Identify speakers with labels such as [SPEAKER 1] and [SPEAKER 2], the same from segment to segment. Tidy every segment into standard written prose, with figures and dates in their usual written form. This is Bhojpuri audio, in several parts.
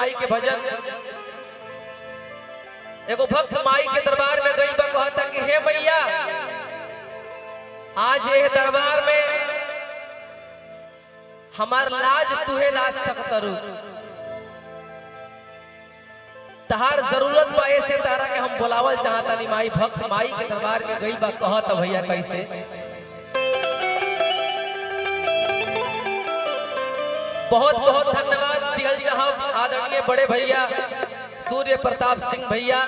[SPEAKER 1] माई के भजन। एगो भक्त माई के दरबार में गई बा, कहता कि हे मैया आज ये दरबार में हमार लाज तुहे लाज सकतरू, तहार जरूरत बा ऐसे तारा के हम बुलावल चाहता नहीं। माई भक्त माई के दरबार में गई बा, कहत भैया कैसे। बहुत बहुत धन्यवाद दियल चाहब आदरणीय बड़े भैया सूर्य प्रताप सिंह भैया,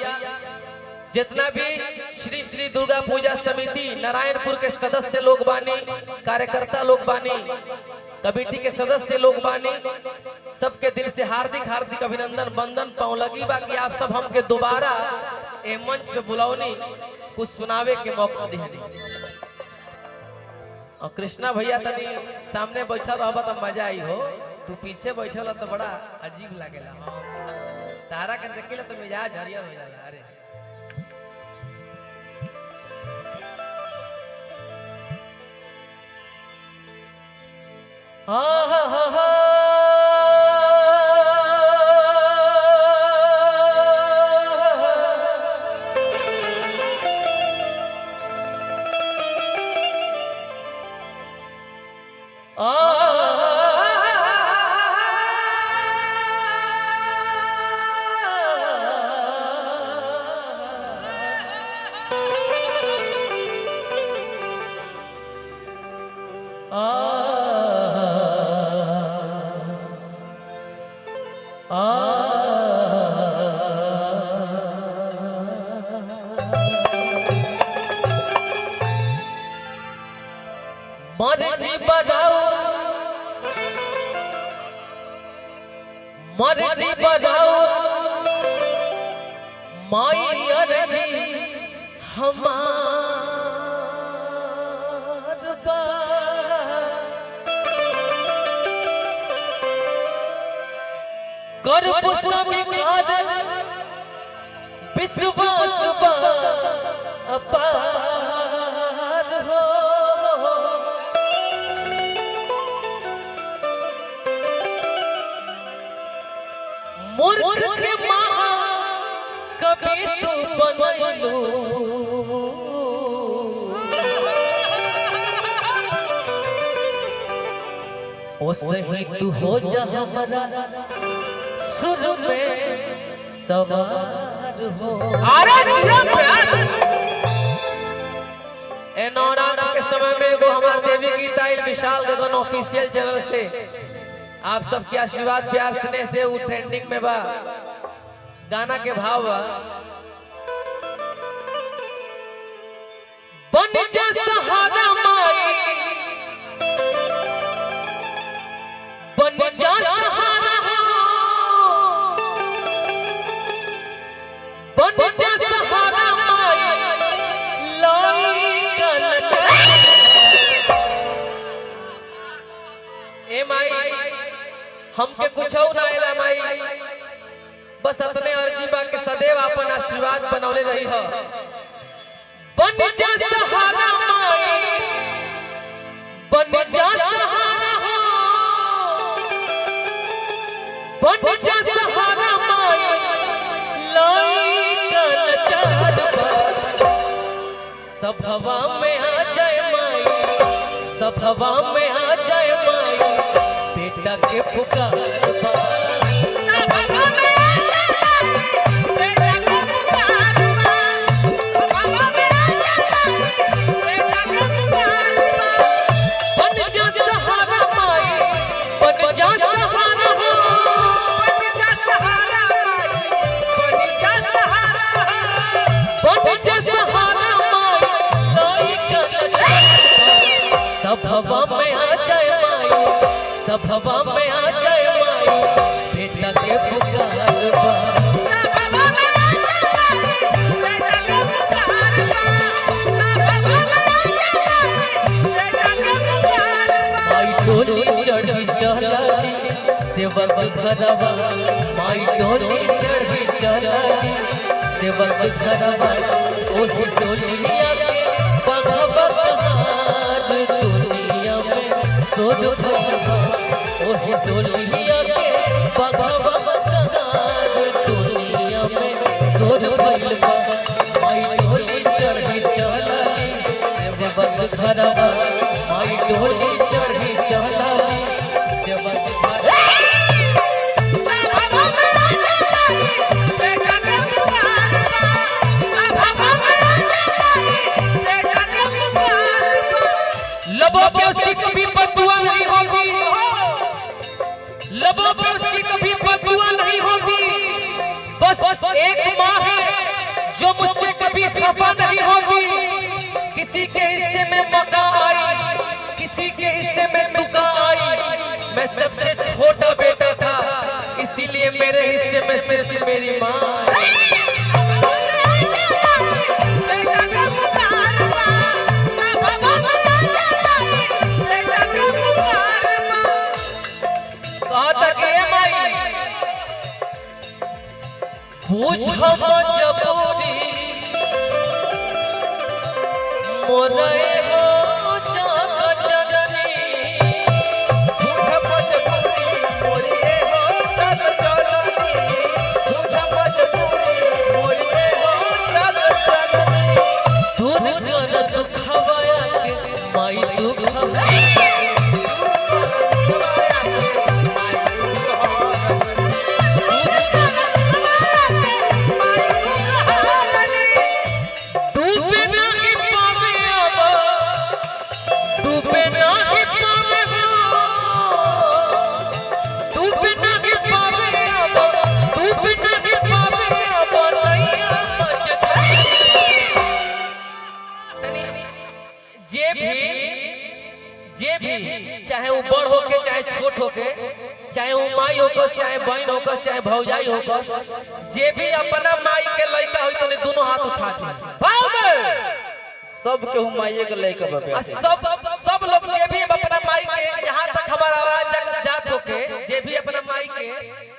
[SPEAKER 1] जितना भी श्री श्री दुर्गा पूजा समिति नारायणपुर के सदस्य लोग बानी, कार्यकर्ता लोग बानी, कमेटी के सदस्य लोग बानी, सबके दिल से हार्दिक हार्दिक अभिनंदन वंदन पाँव लगी बा कि आप सब हमके दोबारा ए मंच पे बुलावनी, कुछ सुनावे के मौका दी। और कृष्णा भैया तनी सामने बैठा रहा तो मजा आई हो, तू पीछे बैठल तो बड़ा अजीब लागेला। तारा के देखेला तो मिजाज हरियर हो जाला। अरे हाँ हाँ हाँ हाँ मर्जी बनाओ मर्जी बनाओ माई अर्जी हमार बा, करब स्वीकार विश्वास बा अपार हो। मूर्ख के महा कभी तू बनैलू, ओसे ही तू हो जा हमारा सुर में सवार हो। ए नवरात्र के समय में एगो हमार देवी गीत आइल विशाल गगन ऑफिशियल चैनल से, आप सबके आशीर्वाद प्यार स्नेह से वो ट्रेंडिंग में बा। गाना के भाव बा, बन जा सहारा माई बन जा सहारा, बन जा सहारा माई लाई कल। ए माई हमके कुछ ना आएला माई, बस अपने अर्जी बा के सदैव अपन आशीर्वाद बनौले रही हो। बन जा सहारा माई बन जा सहारा हो, बन जा सहारा माई लाई कल चार। सभवा में आ जाए माई, सभवा में आ जाए माई, बेटा के पुकार बा। सभवा में आ जाए माई, सभवा में आ जाए माई, बेटा के पुकार बा। माई डोली चढ़ी चढ़ी सेवक घरवा, माई डोली चढ़ी चढ़ी सेवक घरवा, ओही डोलिया के बघवा दुनिया में सोध भगवा, ओही डोलिया के बघवा भोर भइल बा माई डोली चढ़ी चलली देवत घरवा माई डोली चढ़ी चलली देवत घरवा लबों पे उसकी कभी बददुआ नहीं होगी, लबों पे उसकी कभी बददुआ नहीं होगी, बस एक माँ है जो मुझसे कभी खफा नहीं होगी। किसी के हिस्से में मका आई, किसी के हिस्से में दुका आई, मैं सबसे छोटा बेटा था इसीलिए मेरे हिस्से में सिर्फ मेरी माँ। पूछ हम जबूरी मोरे हो जग जननी, पूछ हम जबूरी मोरे हो जग जननी, पूछ हम जबूरी मोरे हो जग जननी। दूर कर दुखवाया के माई दुखवाया चाहे वो बड़ होके चाहे छोट होके, चाहे वो माई होकर चाहे बहन होकर चाहे भौजाई होकर, जे भी अपना माई के लड़का हो तो दोनों हाथ उठा दे भाव में
[SPEAKER 2] सब के हूं माई के लड़का बाबे
[SPEAKER 1] सब लोग जे भी अपना माई के जहां तक हमारा आवाज जात होके जे भी अपना माई के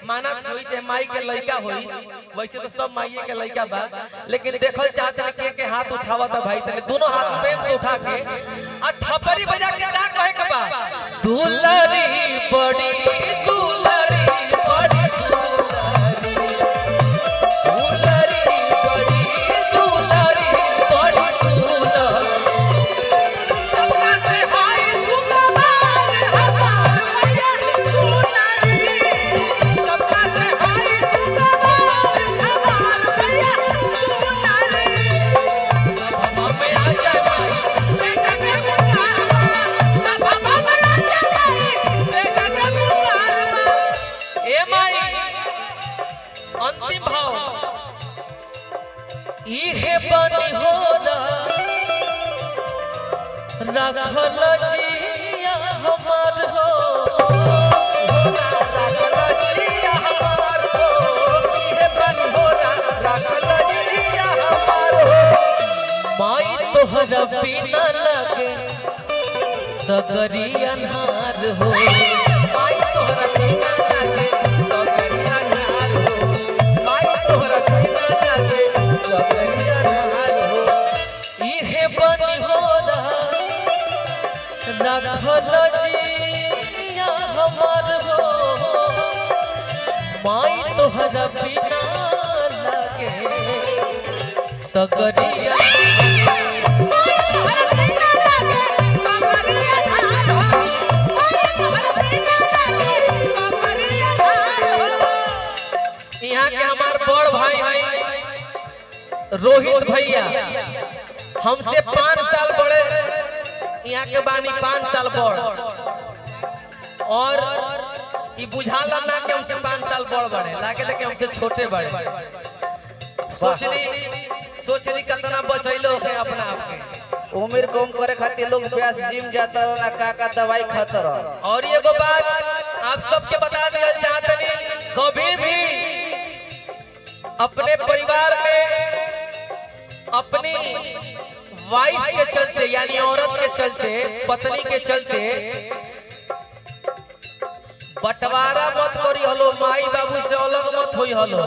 [SPEAKER 1] मानत होई चाहे माई के लड़का होई, वैसे तो सब माई के लड़का बा, लेकिन देखल चाहते के हाथ उठावा था भाई तने दोनों हाथ प्रेम से उठा के आ थपरी बजा के का कहे के बा दुलरी बड़ी दुलरी बड़ी दुलरी बड़ी दुलरी बड़ी सबका से हाय सुखवार हमार मैया दुलरी, सबका से हाय सुखवार हमार मैया दुलरी। सब हमें आ जाए भाई बेटा के मुखारवा, सब हमें आ जाए भाई बेटा के मुखारवा। ए माई अंतिम भाव इहे बनी होला राखल जिया हमार हो, राखल जिया हमार हो, इहे बनी होला राखल जिया हमार हो। माई तोहरा बिना लगे सगरी अन्हार हो, माई तोहरा बिना लगे सगरी अन्हार हो, माई तोहरा बिना लगे सगरी अन्हार हो। इहे बनी होला राखल जिया हमार हो, माई तोहरा बिना लगे सगरी यहाँ के हमार बड़ भाई है रोहित भैया, हमसे 5 साल बड़े, यहाँ के बानी 5 साल बड़, और ये बुझाला ना कि हमसे 5 साल बड़ बड़े लागे लेके हमसे छोटे बड़े। सोचनी कितना बचैलो है अपना आप के
[SPEAKER 2] उम्र कम करे खातिर लोग प्यास जिम जाता रहा का दवाई खाता रहा।
[SPEAKER 1] और ये बात आप सबके बता दिया चाहते नहीं, कभी भी अपने परिवार में अपनी वाइफ के चलते यानी औरत के चलते पत्नी के चलते बंटवारा मत करी हलो, माई बाबू से अलग मत होई हलो।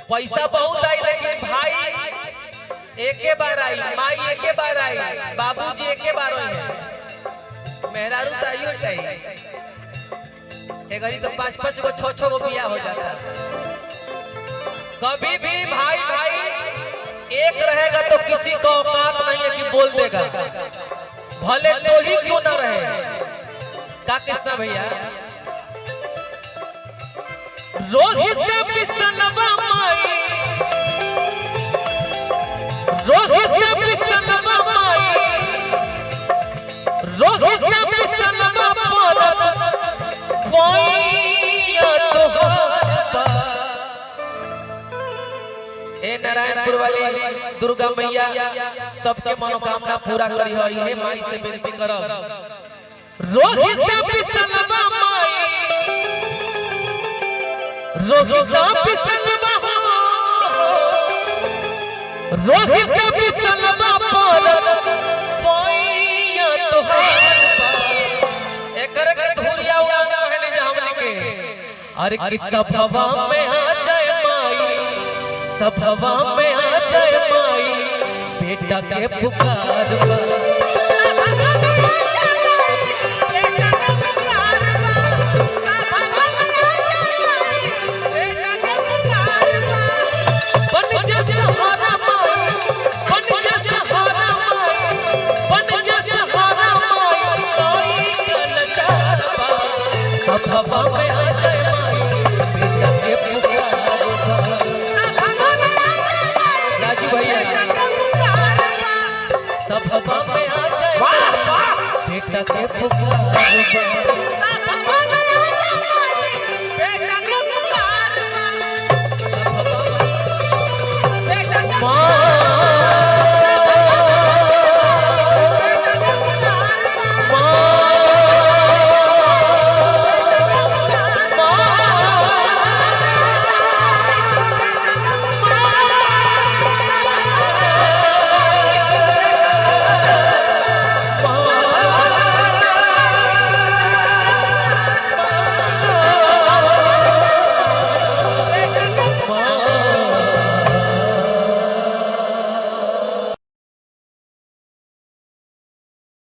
[SPEAKER 1] पैसा बहुत आई लेकिन भाई एके बार आई, माई एके बार आई, बाबूजी एके बार आई, मेहरारू तो आइयो चाहिए। एक घड़ी तो 5-5 को 6-6 को बिया हो जाता। कभी भी भाई भाई एक रहेगा तो किसी का औकात नहीं है कि बोल देगा, भले तो ही क्यों ना रहे। का कृष्णा भैया रोहित बिसनवा माई, रोहित बिसनवा माई, रोहित बिसनवा परब कोइया तोहार। ए नारायणपुर वाली दुर्गा मैया सबके मनोकामना पूरा करी हो, ये माई से विनती करब। रोहित बिसनवा माई, रोहित बिसनवा हो, रोहित बिसनवा परब कोइया तोहार। एकर के धुरिया उड़ाना है नहीं हमनी के। अरे कि सभवा में आ जाए माई, सभवा में आ जाए माई, बेटा के पुकार सभवा में आ जाए माई, बेटा के पुकार। राजू भैया सभवा में आ जाए बेटा के पुकार।